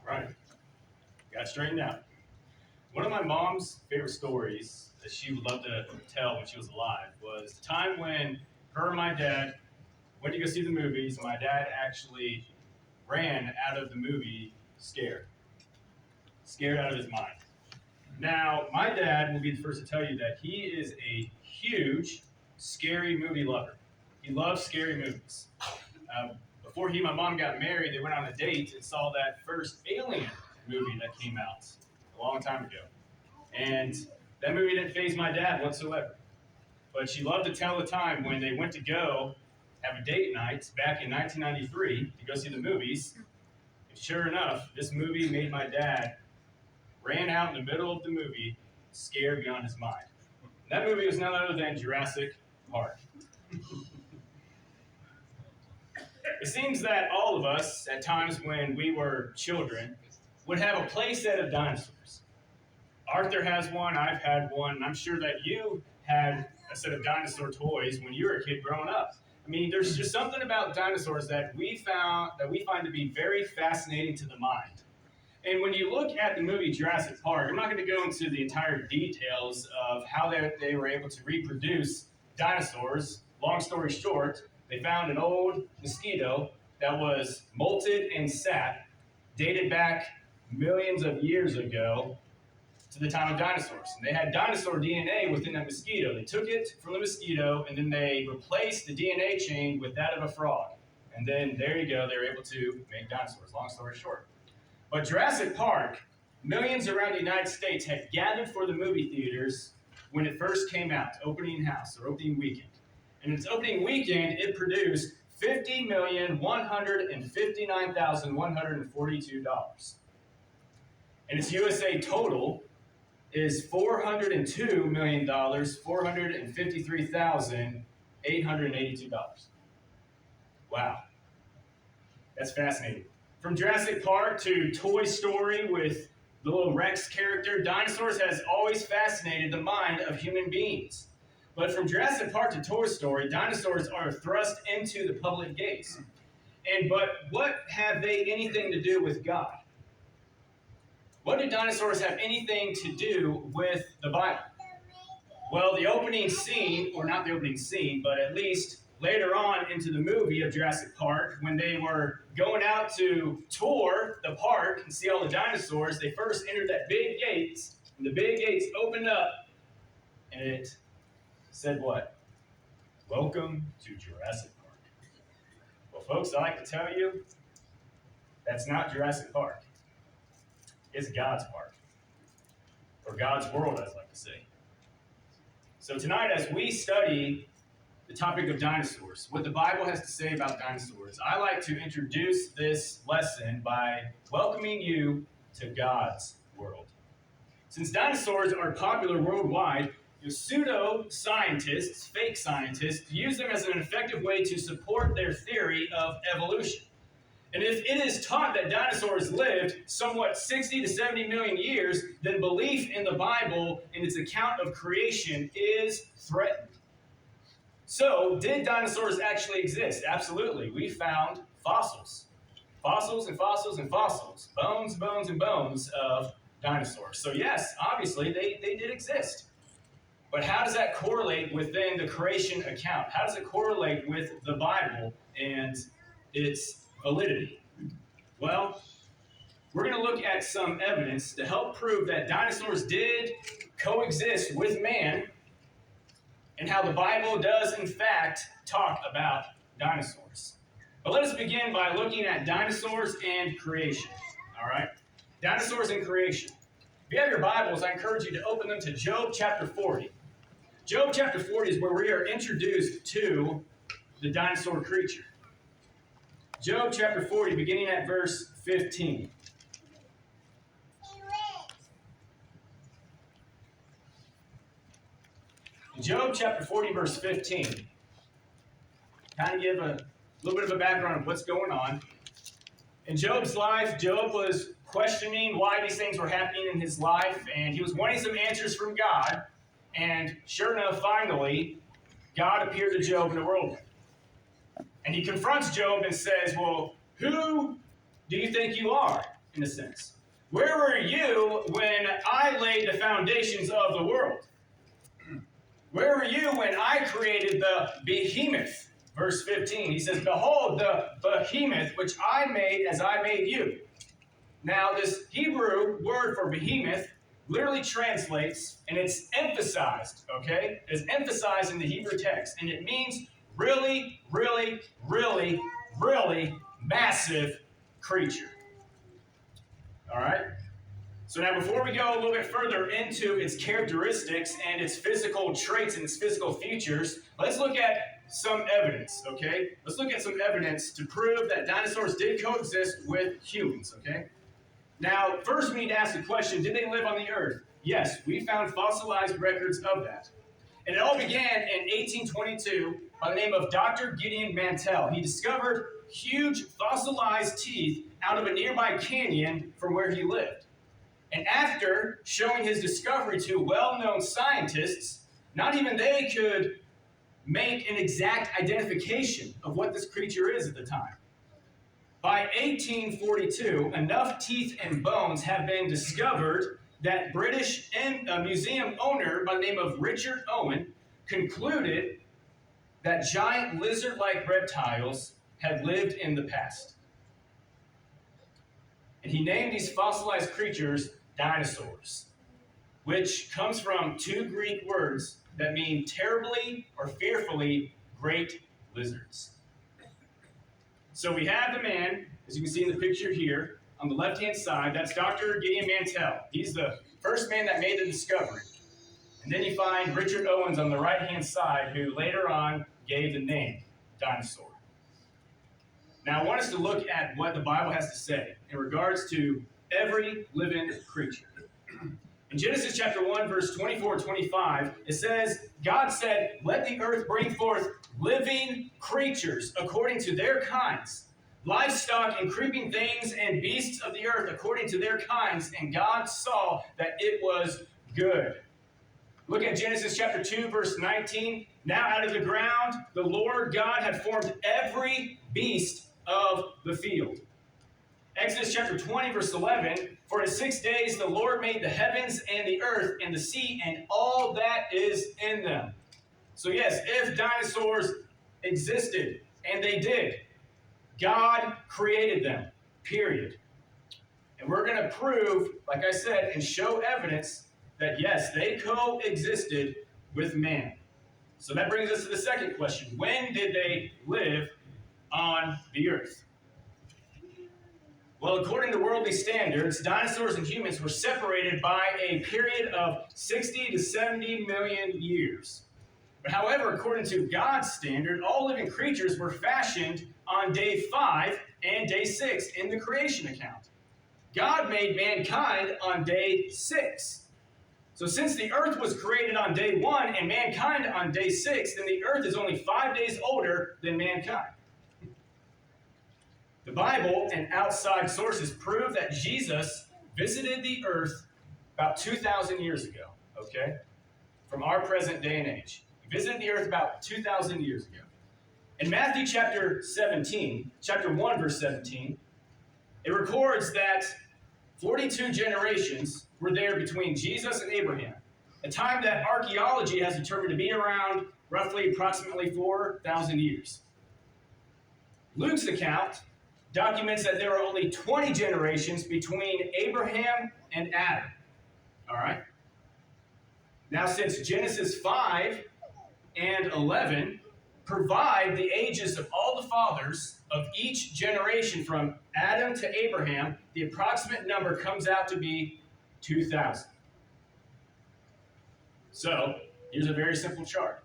Right. Got straightened out. One of my mom's favorite stories that she would love to tell when she was alive was the time when her and my dad went to go see the movies. My dad actually ran out of the movie scared out of his mind. Now, my dad will be the first to tell you that he is a huge scary movie lover. He loves scary movies. Before he and my mom got married, they went on a date and saw that first Alien movie that came out a long time ago. And that movie didn't faze my dad whatsoever. But she loved to tell the time when they went to go have a date night back in 1993 to go see the movies. And sure enough, this movie made my dad ran out in the middle of the movie, scared beyond his mind. And that movie was none other than Jurassic Park. It seems that all of us, at times when we were children, would have a play set of dinosaurs. Arthur has one, I've had one, and I'm sure that you had a set of dinosaur toys when you were a kid growing up. I mean, there's just something about dinosaurs that we find to be very fascinating to the mind. And when you look at the movie Jurassic Park, I'm not going to go into the entire details of how they were able to reproduce dinosaurs. Long story short, they found an old mosquito that was molted and sat, dated back millions of years ago to the time of dinosaurs. And they had dinosaur DNA within that mosquito. They took it from the mosquito and then they replaced the DNA chain with that of a frog. And then there you go, they were able to make dinosaurs, long story short. But Jurassic Park, millions around the United States had gathered for the movie theaters when it first came out, opening house or opening weekend. And its opening weekend, it produced $50,159,142. And its USA total is $402,453,882. Wow. That's fascinating. From Jurassic Park to Toy Story with the little Rex character, dinosaurs has always fascinated the mind of human beings. But from Jurassic Park to Toy Story, dinosaurs are thrust into the public gaze. But what have they anything to do with God? What do dinosaurs have anything to do with the Bible? Well, the opening scene, or not the opening scene, but at least later on into the movie of Jurassic Park, when they were going out to tour the park and see all the dinosaurs, they first entered that big gate, and the big gates opened up, and it said what? Welcome to Jurassic Park. Well, folks, I like to tell you, that's not Jurassic Park. It's God's park, or God's world, as I like to say. So tonight, as we study the topic of dinosaurs, what the Bible has to say about dinosaurs, I like to introduce this lesson by welcoming you to God's world. Since dinosaurs are popular worldwide, pseudo-scientists, fake scientists, use them as an effective way to support their theory of evolution. And if it is taught that dinosaurs lived somewhat 60 to 70 million years, then belief in the Bible and its account of creation is threatened. So, did dinosaurs actually exist? Absolutely. We found fossils. Fossils and fossils and fossils. Bones, bones, and bones of dinosaurs. So yes, obviously, they did exist. But how does that correlate within the creation account? How does it correlate with the Bible and its validity? Well, we're going to look at some evidence to help prove that dinosaurs did coexist with man and how the Bible does, in fact, talk about dinosaurs. But let us begin by looking at dinosaurs and creation. All right? Dinosaurs and creation. If you have your Bibles, I encourage you to open them to Job chapter 40. Job chapter 40 is where we are introduced to the dinosaur creature. Job chapter 40, beginning at verse 15. In Job chapter 40, verse 15, kind of give a little bit of a background of what's going on. In Job's life, Job was questioning why these things were happening in his life, and he was wanting some answers from God. And sure enough, finally, God appeared to Job in a whirlwind. And he confronts Job and says, well, who do you think you are? in a sense. Where were you when I laid the foundations of the world? Where were you when I created the behemoth? Verse 15, he says, behold, the behemoth which I made as I made you. Now, this Hebrew word for behemoth literally translates, and it's emphasized, okay? It's emphasized in the Hebrew text, and it means really, really, really, really massive creature. All right? So now before we go a little bit further into its characteristics and its physical traits and its physical features, let's look at some evidence, okay? Let's look at some evidence to prove that dinosaurs did coexist with humans, okay? Now, first we need to ask the question, did they live on the earth? Yes, we found fossilized records of that. And it all began in 1822 by the name of Dr. Gideon Mantell. He discovered huge fossilized teeth out of a nearby canyon from where he lived. And after showing his discovery to well-known scientists, not even they could make an exact identification of what this creature is at the time. By 1842, enough teeth and bones have been discovered that British museum owner by the name of Richard Owen concluded that giant lizard-like reptiles had lived in the past. And he named these fossilized creatures dinosaurs, which comes from two Greek words that mean terribly or fearfully great lizards. So we have the man, as you can see in the picture here, on the left-hand side, that's Dr. Gideon Mantell. He's the first man that made the discovery. And then you find Richard Owens on the right-hand side, who later on gave the name dinosaur. Now I want us to look at what the Bible has to say in regards to every living creature. In Genesis chapter 1, verse 24 and 25, it says, God said, let the earth bring forth living creatures according to their kinds, livestock and creeping things and beasts of the earth according to their kinds. And God saw that it was good. Look at Genesis chapter 2, verse 19. Now out of the ground, the Lord God had formed every beast of the field. Exodus chapter 20, verse 11, for in 6 days the Lord made the heavens and the earth and the sea and all that is in them. So yes, if dinosaurs existed, and they did, God created them, period. And we're going to prove, like I said, and show evidence that yes, they coexisted with man. So that brings us to the second question. When did they live on the earth? Well, according to worldly standards, dinosaurs and humans were separated by a period of 60 to 70 million years. But however, according to God's standard, all living creatures were fashioned on day 5 and day 6 in the creation account. God made mankind on day 6. So since the earth was created on day 1 and mankind on day 6, then the earth is only 5 days older than mankind. The Bible and outside sources prove that Jesus visited the earth about 2,000 years ago, okay? From our present day and age. He visited the earth about 2,000 years ago. In Matthew chapter 1, verse 17, it records that 42 generations were there between Jesus and Abraham, a time that archaeology has determined to be around roughly approximately 4,000 years. Luke's account documents that there were only 20 generations between Abraham and Adam. All right? Now, since Genesis 5 and 11 provide the ages of all the fathers of each generation from Adam to Abraham, the approximate number comes out to be 2,000. So, here's a very simple chart.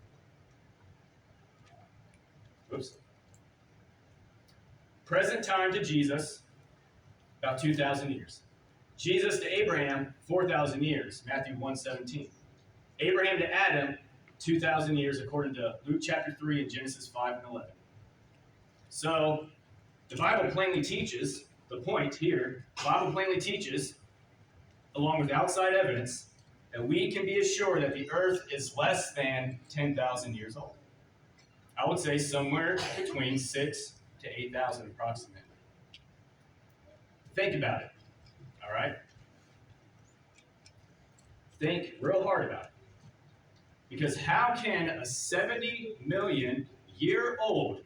Oops. Present time to Jesus, about 2,000 years. Jesus to Abraham, 4,000 years, Matthew 1:17. Abraham to Adam, 2,000 years, according to Luke chapter 3 and Genesis 5 and 11. So, the Bible plainly teaches, the point here, the Bible plainly teaches, along with outside evidence, that we can be assured that the earth is less than 10,000 years old. I would say somewhere between 6,000 to 8,000 approximately. Think about it. All right? Think real hard about it. Because how can a 70 million year old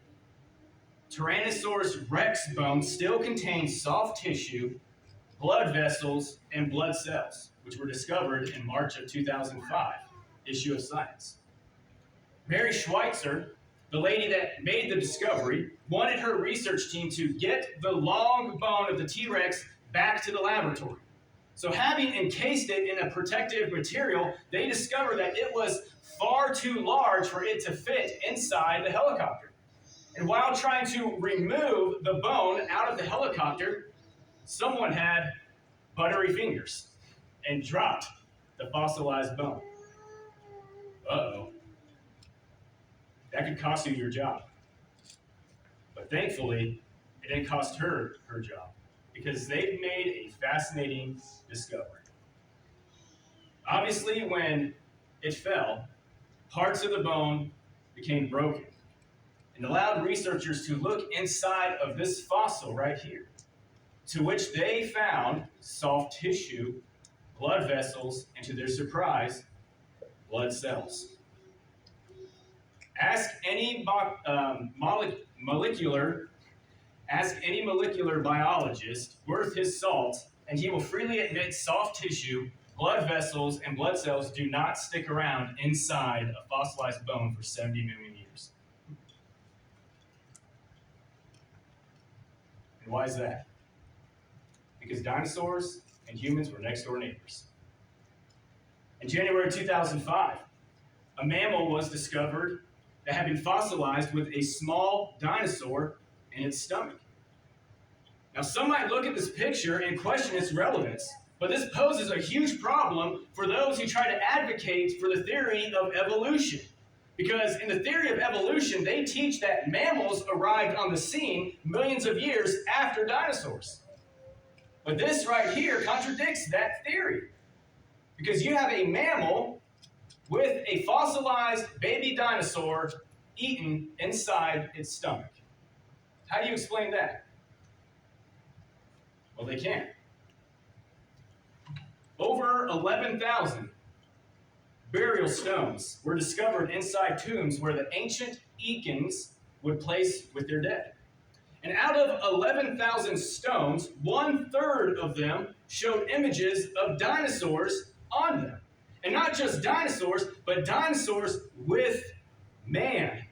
Tyrannosaurus rex bone still contain soft tissue, blood vessels, and blood cells, which were discovered in March of 2005, issue of Science? Mary Schweitzer, the lady that made the discovery, wanted her research team to get the long bone of the T-Rex back to the laboratory. So having encased it in a protective material, they discovered that it was far too large for it to fit inside the helicopter. And while trying to remove the bone out of the helicopter, someone had buttery fingers and dropped the fossilized bone. Uh-oh. That could cost you your job. But thankfully, it didn't cost her her job because they've made a fascinating discovery. Obviously, when it fell, parts of the bone became broken and allowed researchers to look inside of this fossil right here, to which they found soft tissue, blood vessels, and to their surprise, blood cells. Ask any molecular biologist worth his salt, and he will freely admit soft tissue, blood vessels, and blood cells do not stick around inside a fossilized bone for 70 million years. And why is that? Because dinosaurs and humans were next door neighbors. In January 2005, a mammal was discovered that had been fossilized with a small dinosaur in its stomach. Now, some might look at this picture and question its relevance, but this poses a huge problem for those who try to advocate for the theory of evolution. Because in the theory of evolution, they teach that mammals arrived on the scene millions of years after dinosaurs. But this right here contradicts that theory. Because you have a mammal with a fossilized baby dinosaur eaten inside its stomach. How do you explain that? Well, they can't. Over 11,000 burial stones were discovered inside tombs where the ancient Ecans would place with their dead. And out of 11,000 stones, 1/3 of them showed images of dinosaurs on them. And not just dinosaurs, but dinosaurs with man.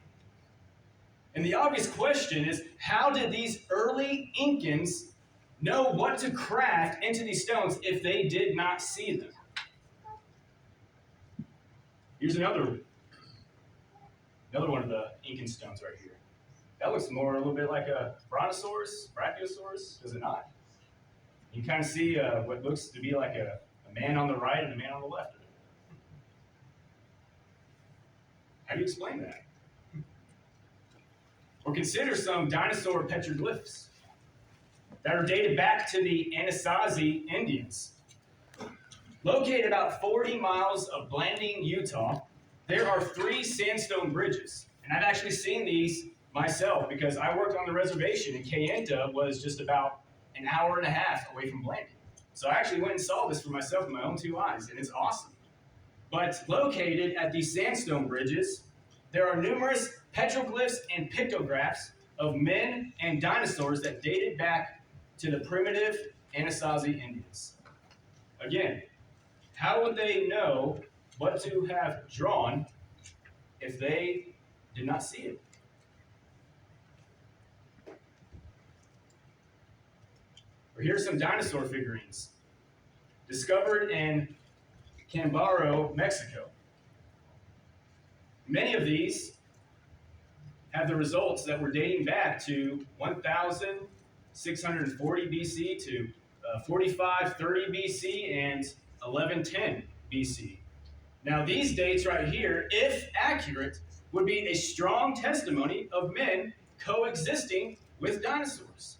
And the obvious question is, how did these early Incans know what to craft into these stones if they did not see them? Here's another one of the Incan stones right here. That looks a little bit like a brontosaurus, brachiosaurus, does it not? You can kind of see what looks to be like a man on the right and a man on the left. How do you explain that? Or consider some dinosaur petroglyphs that are dated back to the Anasazi Indians. Located about 40 miles of Blanding, Utah, there are 3 sandstone bridges. And I've actually seen these myself because I worked on the reservation and Kayenta was just about an hour and a half away from Blanding. So I actually went and saw this for myself with my own 2 eyes, and it's awesome. But located at these sandstone bridges, there are numerous petroglyphs and pictographs of men and dinosaurs that dated back to the primitive Anasazi Indians. Again, how would they know what to have drawn if they did not see it? Or here's some dinosaur figurines discovered in Cambaro, Mexico. Many of these have the results that were dating back to 1,640 BC to 4530 BC and 1110 BC. Now, these dates right here, if accurate, would be a strong testimony of men coexisting with dinosaurs.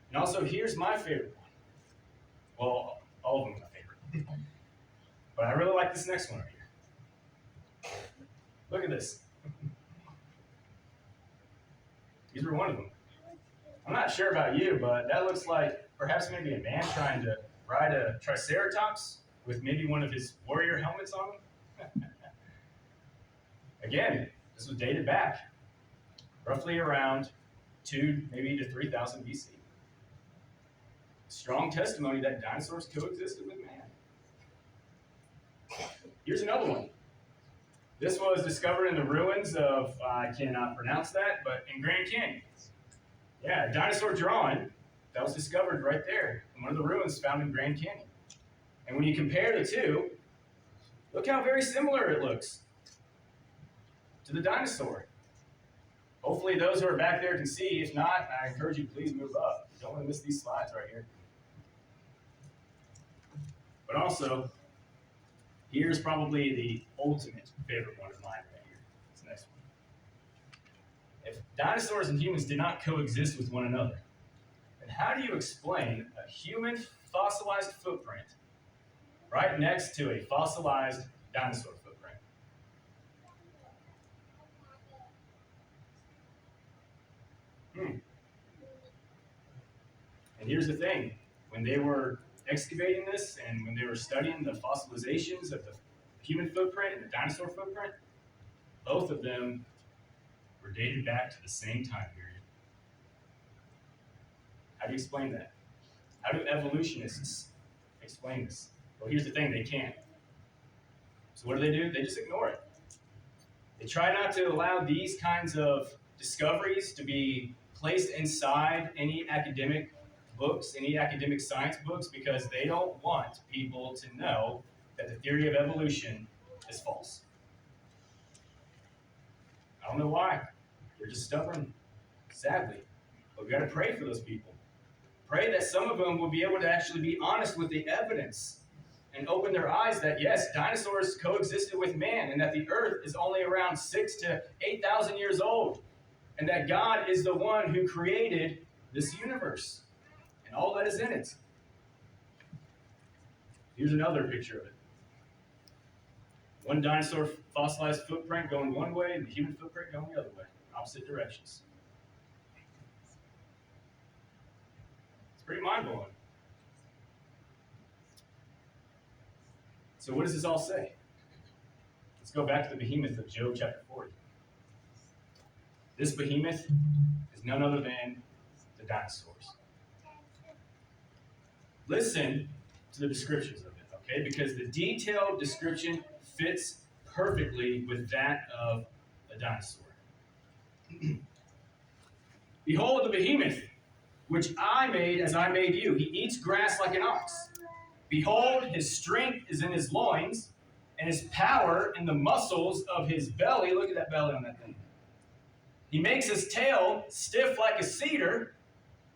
And also, here's my favorite one. Well, all of them are my favorite. But I really like this next one right here. Look at this. These were one of them. I'm not sure about you, but that looks like perhaps maybe a man trying to ride a triceratops with maybe one of his warrior helmets on him. Again, this was dated back roughly around 2 maybe to 3000 BC. Strong testimony that dinosaurs coexisted with man. Here's another one. This was discovered in the ruins of, I cannot pronounce that, but in Grand Canyon. Yeah, a dinosaur drawing that was discovered right there in one of the ruins found in Grand Canyon. And when you compare the two, look how very similar it looks to the dinosaur. Hopefully those who are back there can see. If not, I encourage you to please move up. You don't want to miss these slides right here. But also, here's probably the ultimate favorite one of mine right here. This next one. If dinosaurs and humans did not coexist with one another, then how do you explain a human fossilized footprint right next to a fossilized dinosaur footprint? And here's the thing. When they were excavating this and when they were studying the fossilizations of the human footprint and the dinosaur footprint, both of them were dated back to the same time period. How do you explain that? How do evolutionists explain this? Well, here's the thing, they can't. So what do? They just ignore it. They try not to allow these kinds of discoveries to be placed inside any academic books, any academic science books, because they don't want people to know that the theory of evolution is false. I don't know why. They're just stubborn, sadly. But we got to pray for those people. Pray that some of them will be able to actually be honest with the evidence and open their eyes that, yes, dinosaurs coexisted with man and that the earth is only around 6,000 to 8,000 years old and that God is the one who created this universe and all that is in it. Here's another picture of it. One dinosaur fossilized footprint going one way and the human footprint going the other way, opposite directions. It's pretty mind-blowing. So what does this all say? Let's go back to the behemoth of Job chapter 40. This behemoth is none other than the dinosaurs. Listen to the descriptions of it, okay? Because the detailed description fits perfectly with that of a dinosaur. Behold the behemoth, which I made as I made you. He eats grass like an ox. Behold, his strength is in his loins, and his power in the muscles of his belly. Look at that belly on that thing. He makes his tail stiff like a cedar.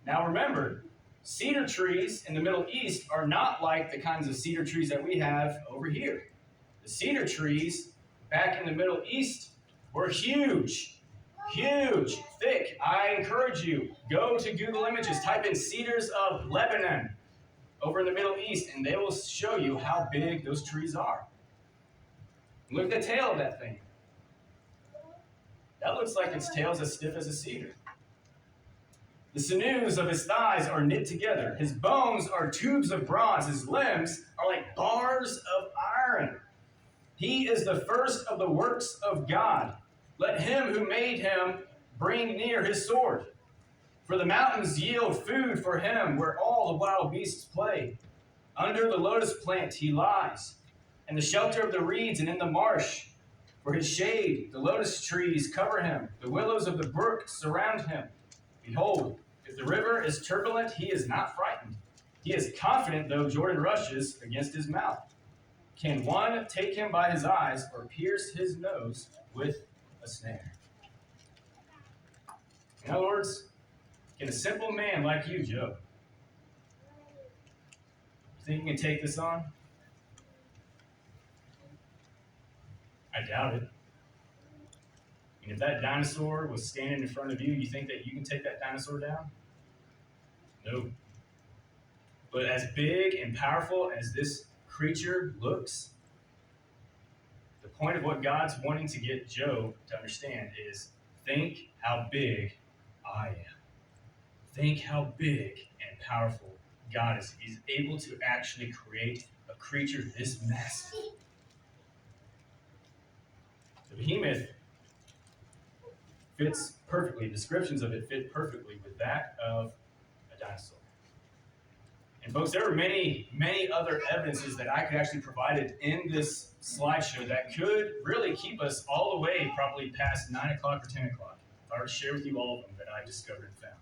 Now remember, cedar trees in the Middle East are not like the kinds of cedar trees that we have over here. The cedar trees back in the Middle East were huge, huge, thick. I encourage you, go to Google Images, type in cedars of Lebanon over in the Middle East, and they will show you how big those trees are. Look at the tail of that thing. That looks like its tail is as stiff as a cedar. The sinews of his thighs are knit together. His bones are tubes of bronze. His limbs are like bars of iron. He is the first of the works of God. Let him who made him bring near his sword. For the mountains yield food for him where all the wild beasts play. Under the lotus plant he lies, in the shelter of the reeds and in the marsh. For his shade, the lotus trees cover him. The willows of the brook surround him. Behold, if the river is turbulent, he is not frightened. He is confident, though Jordan rushes against his mouth. Can one take him by his eyes or pierce his nose with a snare? In other words, can a simple man like you, Job, you think you can take this on? I doubt it. And if that dinosaur was standing in front of you, you think that you can take that dinosaur down? No. But as big and powerful as this creature looks, the point of what God's wanting to get Job to understand is, think how big I am. Think how big and powerful God is. He's able to actually create a creature this massive. The behemoth fits perfectly, descriptions of it fit perfectly with that of a dinosaur. And folks, there are many, many other evidences that I could actually provide in this slideshow that could really keep us all the way probably past 9 o'clock or 10 o'clock. If I were to share with you all of them that I discovered and found.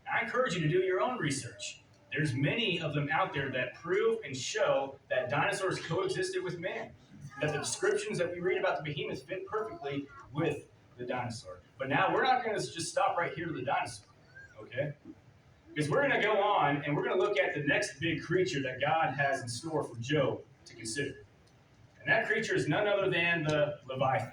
I encourage you to do your own research. There's many of them out there that prove and show that dinosaurs coexisted with man. That the descriptions that we read about the behemoth fit perfectly with the dinosaur. But now we're not going to just stop right here to the dinosaur, okay? Because we're going to go on and we're going to look at the next big creature that God has in store for Job to consider. And that creature is none other than the Leviathan.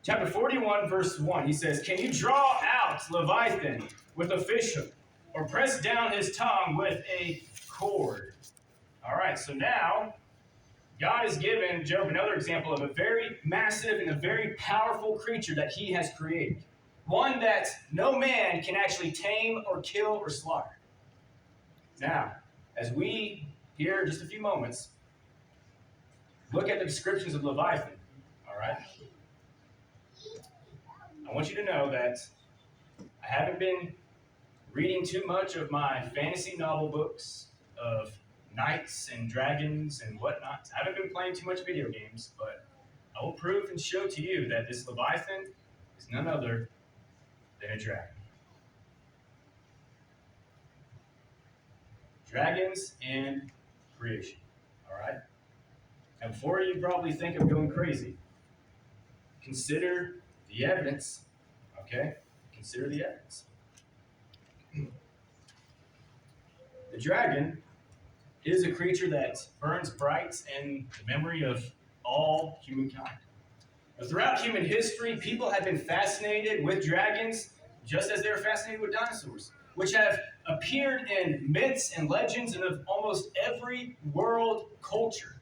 Chapter 41, verse 1, he says, "Can you draw out Leviathan with a fish hook, or press down his tongue with a cord?" All right, so now God has given Job another example of a very massive and a very powerful creature that he has created. One that no man can actually tame or kill or slaughter. Now, as we, here in just a few moments, look at the descriptions of Leviathan, all right? I want you to know that I haven't been reading too much of my fantasy novel books of knights and dragons and whatnot. I haven't been playing too much video games, but I will prove and show to you that this Leviathan is none other than a dragon. Dragons and creation, all right? And before you probably think of going crazy, consider the evidence, okay? Consider the evidence. The dragon is a creature that burns bright in the memory of all humankind. But throughout human history, people have been fascinated with dragons just as they're fascinated with dinosaurs, which have appeared in myths and legends and of almost every world culture.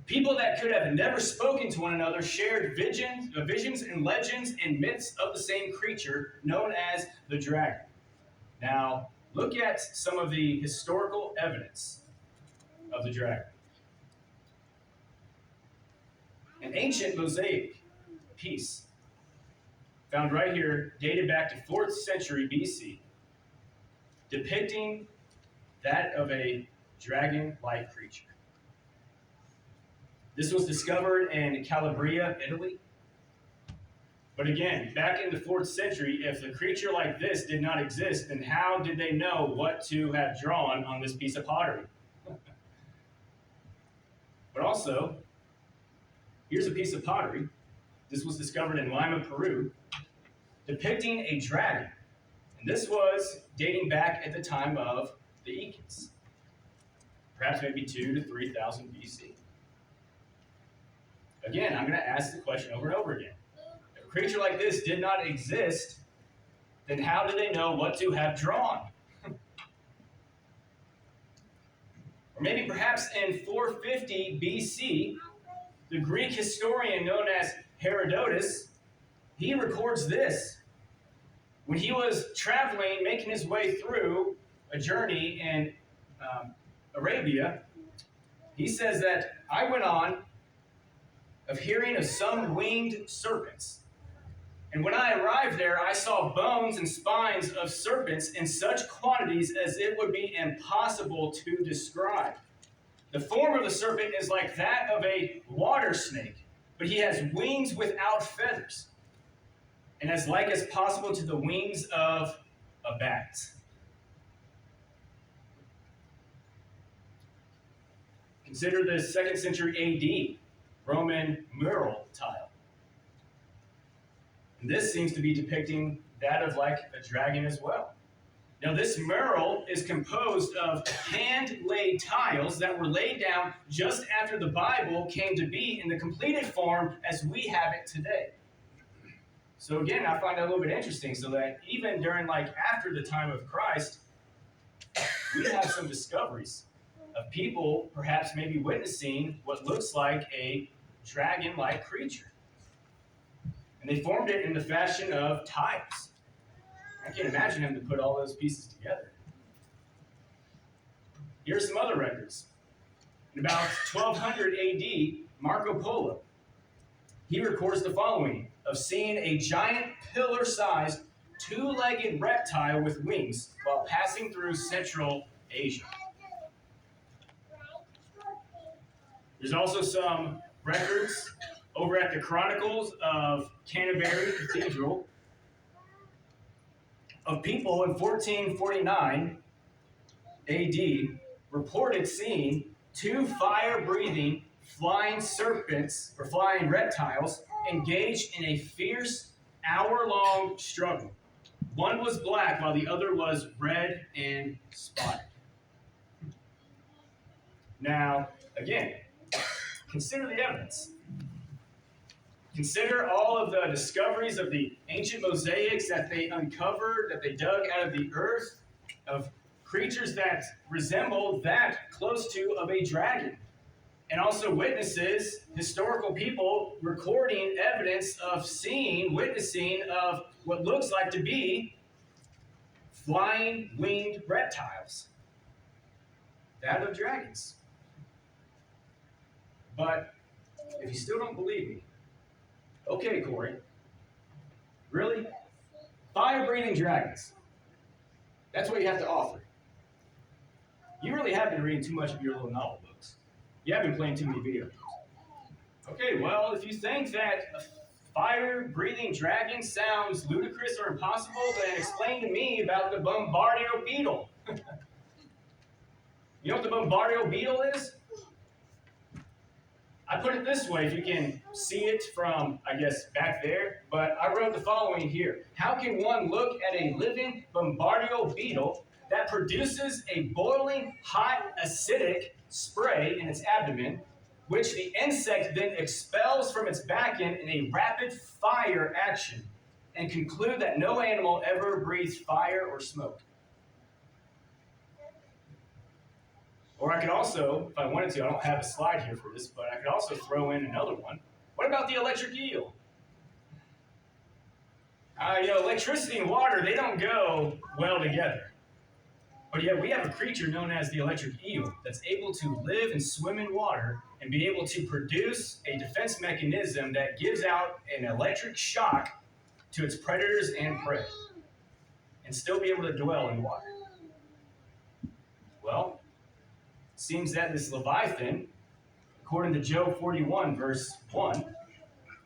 People that could have never spoken to one another shared visions and legends and myths of the same creature known as the dragon. Now, look at some of the historical evidence of the dragon. An ancient mosaic piece found right here, dated back to 4th century BC, depicting that of a dragon-like creature. This was discovered in Calabria, Italy. But again, back in the 4th century, if a creature like this did not exist, then how did they know what to have drawn on this piece of pottery? But also, here's a piece of pottery. This was discovered in Lima, Peru, depicting a dragon. And this was dating back at the time of the Incans, perhaps maybe 2,000 to 3,000 BC. Again, I'm going to ask the question over and over again. If a creature like this did not exist, then how did they know what to have drawn? Or maybe perhaps in 450 BC, the Greek historian known as Herodotus, he records this. When he was traveling, making his way through a journey in Arabia, he says that I went on of hearing of some winged serpents. And when I arrived there, I saw bones and spines of serpents in such quantities as it would be impossible to describe. The form of the serpent is like that of a water snake, but he has wings without feathers, and as like as possible to the wings of a bat. Consider the 2nd century AD Roman mural tile. And this seems to be depicting that of like a dragon as well. Now, this mural is composed of hand-laid tiles that were laid down just after the Bible came to be in the completed form as we have it today. So again, I find that a little bit interesting, so that even during after the time of Christ, we have some discoveries of people perhaps maybe witnessing what looks like a dragon-like creature. And they formed it in the fashion of tiles. I can't imagine him to put all those pieces together. Here's some other records. In about 1200 AD, Marco Polo, he records the following of seeing a giant pillar-sized, two-legged reptile with wings while passing through Central Asia. There's also some records over at the Chronicles of Canterbury Cathedral of people in 1449 AD reported seeing two fire-breathing flying serpents or flying reptiles engaged in a fierce hour-long struggle. One was black while the other was red and spotted. Now, again, consider the evidence. Consider all of the discoveries of the ancient mosaics that they uncovered, that they dug out of the earth, of creatures that resemble that close to of a dragon. And also witnesses, historical people recording evidence of seeing, witnessing of what looks like to be flying winged reptiles. That of dragons. But if you still don't believe me, okay, Cory. Really? Fire-breathing dragons. That's what you have to offer. You really have been reading too much of your little novel books. You have been playing too many video games. Okay, well, if you think that a fire-breathing dragon sounds ludicrous or impossible, then explain to me about the Bombardier beetle. You know what the Bombardier beetle is? I put it this way, if you can see it from, I guess, back there, but I wrote the following here. How can one look at a living Bombardier beetle that produces a boiling, hot, acidic spray in its abdomen, which the insect then expels from its back end in a rapid fire action, and conclude that no animal ever breathes fire or smoke? Or I could also, if I wanted to, I don't have a slide here for this, but I could also throw in another one. What about the electric eel? Electricity and water, they don't go well together. But yet we have a creature known as the electric eel that's able to live and swim in water and be able to produce a defense mechanism that gives out an electric shock to its predators and prey and still be able to dwell in water. Well, it seems that this Leviathan, according to Job 41, verse 1,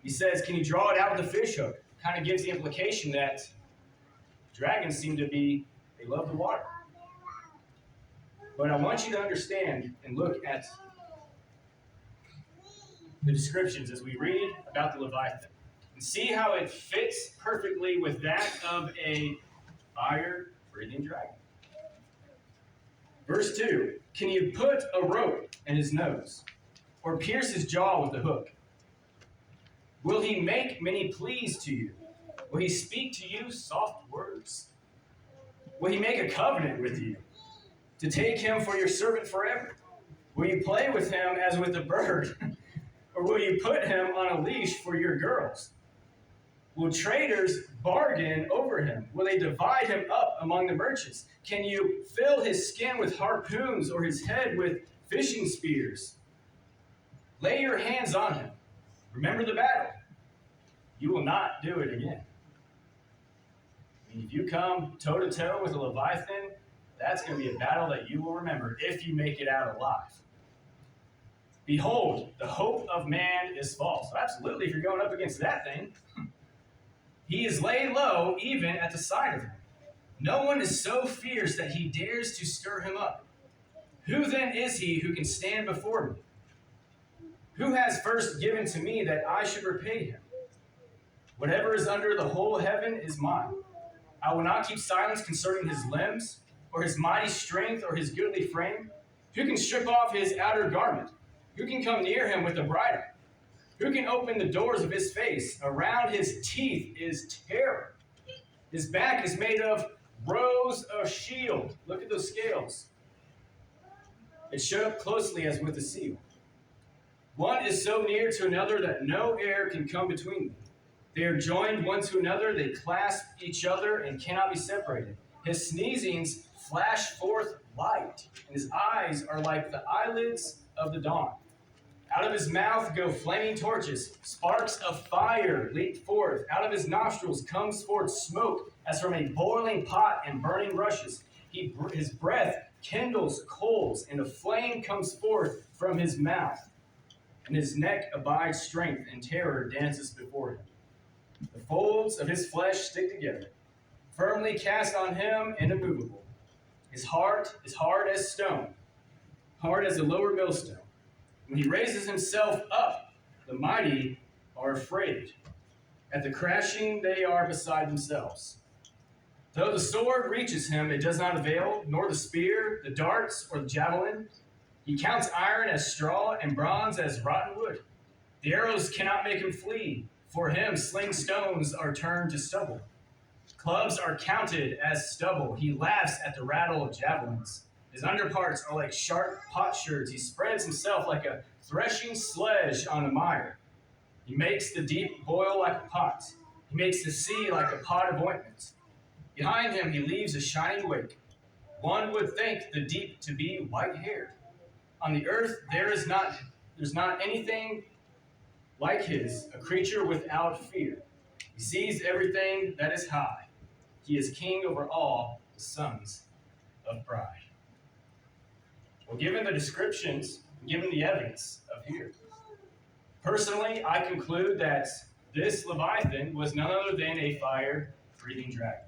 he says, can you draw it out with a fish hook? Kind of gives the implication that dragons seem to be, they love the water. But I want you to understand and look at the descriptions as we read about the Leviathan and see how it fits perfectly with that of a fire-breathing dragon. Verse 2, can you put a rope in his nose or pierce his jaw with a hook? Will he make many pleas to you? Will he speak to you soft words? Will he make a covenant with you to take him for your servant forever? Will you play with him as with a bird? Or will you put him on a leash for your girls? Will traders bargain over him? Will they divide him up among the merchants? Can you fill his skin with harpoons or his head with fishing spears? Lay your hands on him. Remember the battle. You will not do it again. I mean, if you come toe-to-toe with a Leviathan, that's going to be a battle that you will remember if you make it out alive. Behold, the hope of man is false. So absolutely, if you're going up against that thing, he is laid low even at the sight of him. No one is so fierce that he dares to stir him up. Who then is he who can stand before me? Who has first given to me that I should repay him? Whatever is under the whole heaven is mine. I will not keep silence concerning his limbs, or his mighty strength, or his goodly frame. Who can strip off his outer garment? Who can come near him with a bridle? Who can open the doors of his face? Around his teeth is terror. His back is made of rows of shield. Look at those scales. It's shut up closely as with a seal. One is so near to another that no air can come between them. They are joined one to another, they clasp each other and cannot be separated. His sneezings flash forth light, and his eyes are like the eyelids of the dawn. Out of his mouth go flaming torches. Sparks of fire leap forth. Out of his nostrils comes forth smoke as from a boiling pot and burning rushes. His breath kindles coals, and a flame comes forth from his mouth. And his neck abides strength, and terror dances before him. The folds of his flesh stick together, firmly cast on him and immovable. His heart is hard as stone, hard as a lower millstone. When he raises himself up, the mighty are afraid. At the crashing, they are beside themselves. Though the sword reaches him, it does not avail, nor the spear, the darts, or the javelin. He counts iron as straw and bronze as rotten wood. The arrows cannot make him flee. For him, sling stones are turned to stubble. Clubs are counted as stubble. He laughs at the rattle of javelins. His underparts are like sharp potsherds. He spreads himself like a threshing sledge on the mire. He makes the deep boil like a pot. He makes the sea like a pot of ointment. Behind him he leaves a shining wake. One would think the deep to be white-haired. On the earth there's not anything like his, a creature without fear. He sees everything that is high. He is king over all the sons of pride. Well, given the descriptions, given the evidence of here, personally, I conclude that this Leviathan was none other than a fire-breathing dragon.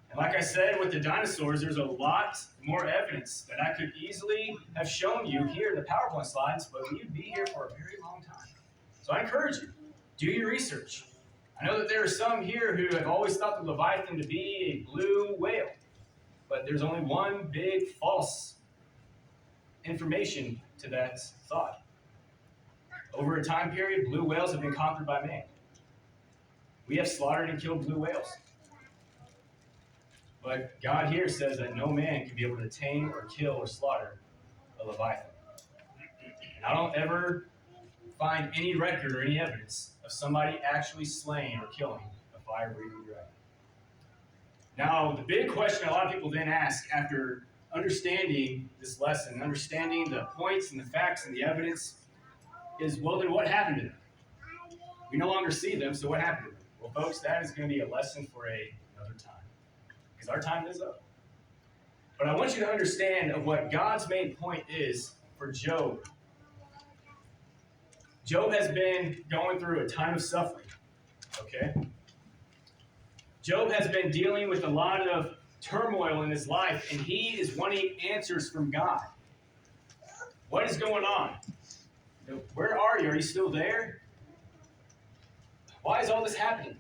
And like I said, with the dinosaurs, there's a lot more evidence that I could easily have shown you here in the PowerPoint slides, but we'd be here for a very long time. So I encourage you, do your research. I know that there are some here who have always thought the Leviathan to be a blue whale, but there's only one big false information to that thought. Over a time period, blue whales have been conquered by man. We have slaughtered and killed blue whales. But God here says that no man can be able to tame or kill or slaughter a Leviathan. And I don't ever find any record or any evidence of somebody actually slaying or killing a fire-breathing dragon. Now, the big question a lot of people then ask after understanding this lesson, understanding the points and the facts and the evidence, is, well, then what happened to them? We no longer see them, so what happened to them? Well, folks, that is going to be a lesson for another time, because our time is up. But I want you to understand of what God's main point is for Job. Job has been going through a time of suffering, okay? Job has been dealing with a lot of turmoil in his life, and he is wanting answers from God. What is going on? Where are you? Are you still there? Why is all this happening?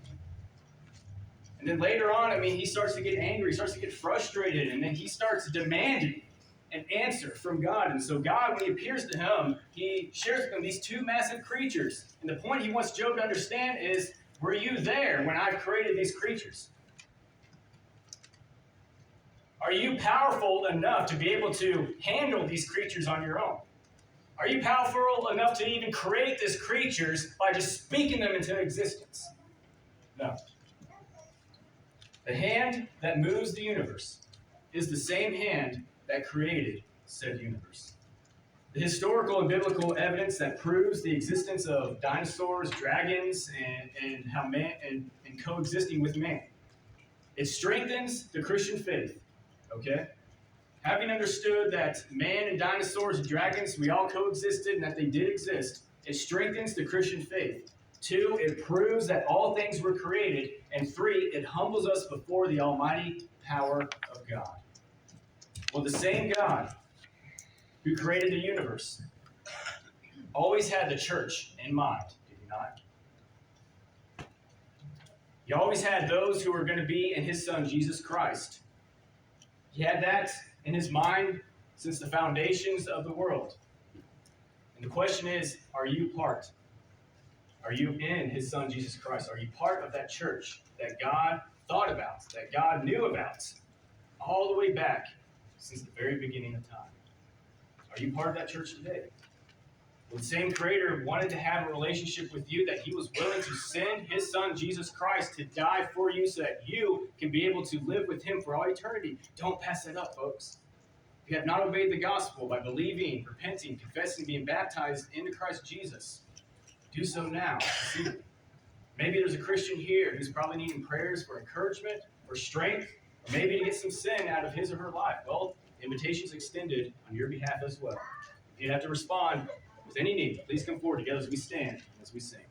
And then later on, he starts to get angry, he starts to get frustrated, and then he starts demanding an answer from God. And so God, when he appears to him, he shares with him these two massive creatures. And the point he wants Job to understand is, were you there when I created these creatures? Are you powerful enough to be able to handle these creatures on your own? Are you powerful enough to even create these creatures by just speaking them into existence? No. The hand that moves the universe is the same hand that created said universe. The historical and biblical evidence that proves the existence of dinosaurs, dragons, and how man and coexisting with man. It strengthens the Christian faith. Okay? Having understood that man and dinosaurs and dragons, we all coexisted and that they did exist, it strengthens the Christian faith. 2, it proves that all things were created. And 3, it humbles us before the almighty power of God. Well, the same God who created the universe always had the church in mind, did he not? He always had those who were going to be in his son, Jesus Christ. He had that in his mind since the foundations of the world. And the question is, are you part? Are you in his son, Jesus Christ? Are you part of that church that God thought about, that God knew about, all the way back since the very beginning of time? Are you part of that church today? The same Creator wanted to have a relationship with you, that He was willing to send His Son, Jesus Christ, to die for you so that you can be able to live with Him for all eternity. Don't pass that up, folks. If you have not obeyed the gospel by believing, repenting, confessing, being baptized into Christ Jesus, do so now. Maybe there's a Christian here who's probably needing prayers for encouragement, for strength, or maybe to get some sin out of his or her life. Well, the invitation is extended on your behalf as well. If you have to respond with any need, please come forward together as we stand, as we sing.